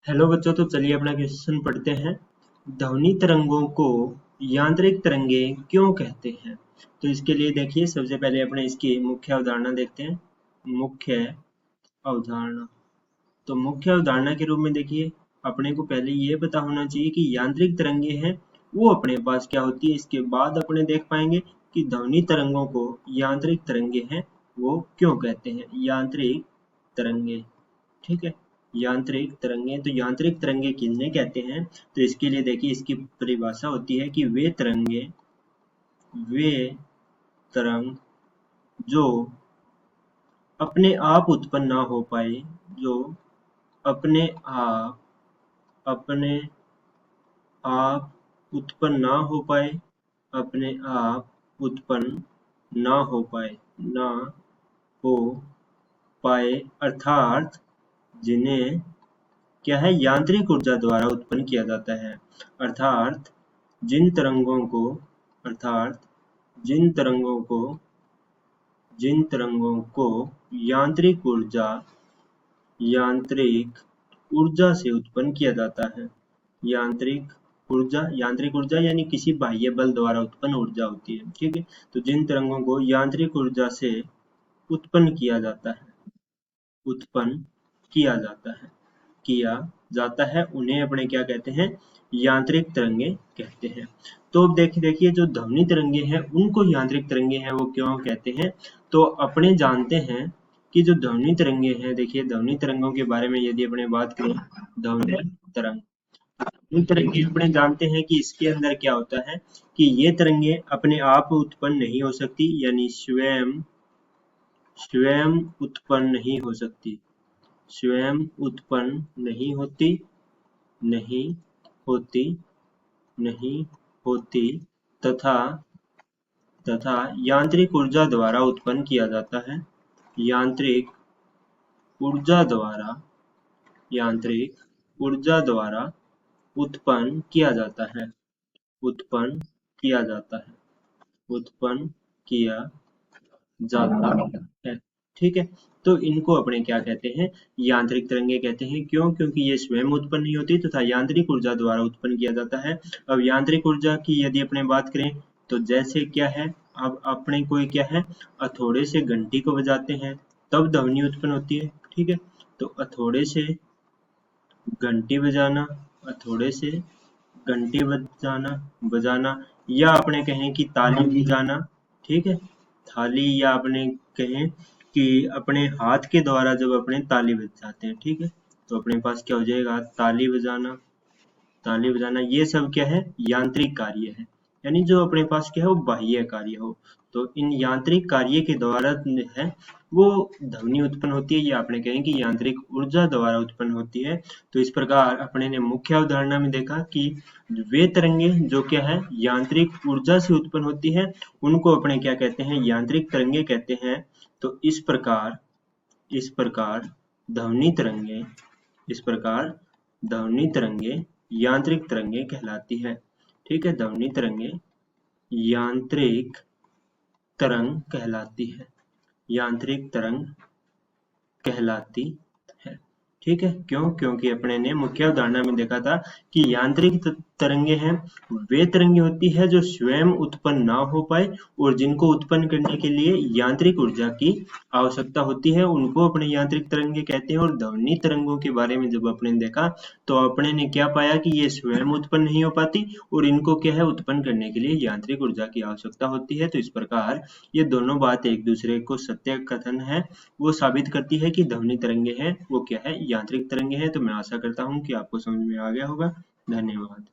Hello बच्चों, तो चलिए अपना क्वेश्चन पढ़ते हैं। ध्वनि तरंगों को यांत्रिक तरंगे क्यों कहते हैं? तो इसके लिए देखिए, सबसे पहले अपने इसकी मुख्य अवधारणा देखते हैं। मुख्य अवधारणा, तो मुख्य अवधारणा के रूप में देखिए, अपने को पहले ये पता होना चाहिए कि यांत्रिक तरंगे हैं वो अपने पास क्या होती है। इसके बाद अपने देख पाएंगे कि ध्वनि तरंगों को यांत्रिक तरंगे हैं वो क्यों कहते हैं। यांत्रिक तरंगे, ठीक है, यांत्रिक तरंगे। तो यांत्रिक तरंगे किन्हें कहते हैं? तो इसके लिए देखिए, इसकी परिभाषा होती है कि वे तरंग जो अपने आप उत्पन्न ना हो पाए, जो अपने आप उत्पन्न ना हो पाए, अपने आप उत्पन्न ना हो पाए, अर्थात जिन्हें क्या है, यांत्रिक ऊर्जा द्वारा उत्पन्न किया जाता है। अर्थात जिन तरंगों को यांत्रिक ऊर्जा से उत्पन्न किया जाता है। यांत्रिक ऊर्जा यानी किसी बाह्य बल द्वारा उत्पन्न ऊर्जा होती है, ठीक है। तो जिन तरंगों को यांत्रिक ऊर्जा से उत्पन्न किया जाता है उन्हें अपने क्या कहते हैं? यांत्रिक तरंगे कहते हैं। तो अब देखिए, जो ध्वनि तरंगे हैं उनको यांत्रिक तरंगे हैं वो क्यों कहते हैं? तो अपने जानते हैं कि जो ध्वनि तरंगे हैं, देखिए ध्वनि तरंगों के बारे में यदि अपने बात करें, ध्वनि तरंगे अपने जानते हैं कि इसके अंदर क्या होता है कि ये तरंगे अपने आप उत्पन्न नहीं हो सकती, यानी स्वयं उत्पन्न नहीं हो सकती, स्वयं उत्पन्न नहीं होती तथा यांत्रिक ऊर्जा द्वारा उत्पन्न किया जाता है। यांत्रिक ऊर्जा द्वारा उत्पन्न किया जाता है। ठीक है। तो इनको अपने क्या कहते हैं? यांत्रिक तरंगे कहते हैं। क्यों? क्योंकि ये स्वयं उत्पन्न नहीं होती तथा यांत्रिक ऊर्जा द्वारा उत्पन्न किया जाता है। अब यांत्रिक ऊर्जा की यदि अपने बात करें तो जैसे क्या है, अब अपने कोई क्या है, हथौड़े से घंटी को बजाते हैं तब ध्वनि उत्पन्न होती है, ठीक है। तो हथौड़े से घंटी बजाना या अपने कहें कि ताली बजाना, ठीक है। थाली, या अपने कहें कि अपने हाथ के द्वारा जब अपने ताली बजाते हैं, ठीक है, तो अपने पास क्या हो जाएगा? ताली बजाना। ये सब क्या है? यांत्रिक कार्य है, यानी जो अपने पास क्या है वो बाह्य कार्य हो। तो इन यांत्रिक कार्य के द्वारा है वो ध्वनि उत्पन्न होती है, या आपने कहें कि यांत्रिक ऊर्जा द्वारा उत्पन्न होती है। तो इस प्रकार अपने ने मुख्य अवधारणा में देखा कि वे तरंगे जो क्या है, यांत्रिक ऊर्जा से उत्पन्न होती है, उनको अपने क्या कहते हैं? यांत्रिक तरंगे कहते हैं। तो इस प्रकार ध्वनि तरंगे यांत्रिक तरंगे कहलाती है, ठीक है। ध्वनि तरंगे यांत्रिक तरंग कहलाती है, ठीक है। क्यों? क्योंकि अपने ने मुख्य अवधारणा में देखा था कि यांत्रिक तरंगे हैं वे तरंगे होती है जो स्वयं उत्पन्न ना हो पाए और जिनको उत्पन्न करने के लिए यांत्रिक ऊर्जा की आवश्यकता होती है, उनको अपने यांत्रिक तरंगे कहते हैं। और ध्वनि तरंगों के बारे में जब अपने देखा तो अपने ने क्या पाया कि ये स्वयं उत्पन्न नहीं हो पाती और इनको क्या है, उत्पन्न करने के लिए यांत्रिक ऊर्जा की आवश्यकता होती है। तो इस प्रकार ये दोनों बात एक दूसरे को सत्य कथन है वो साबित करती है कि ध्वनि तरंगे हैं वो क्या है, यांत्रिक तरंगे हैं। तो मैं आशा करता हूँ कि आपको समझ में आ गया होगा। धन्यवाद।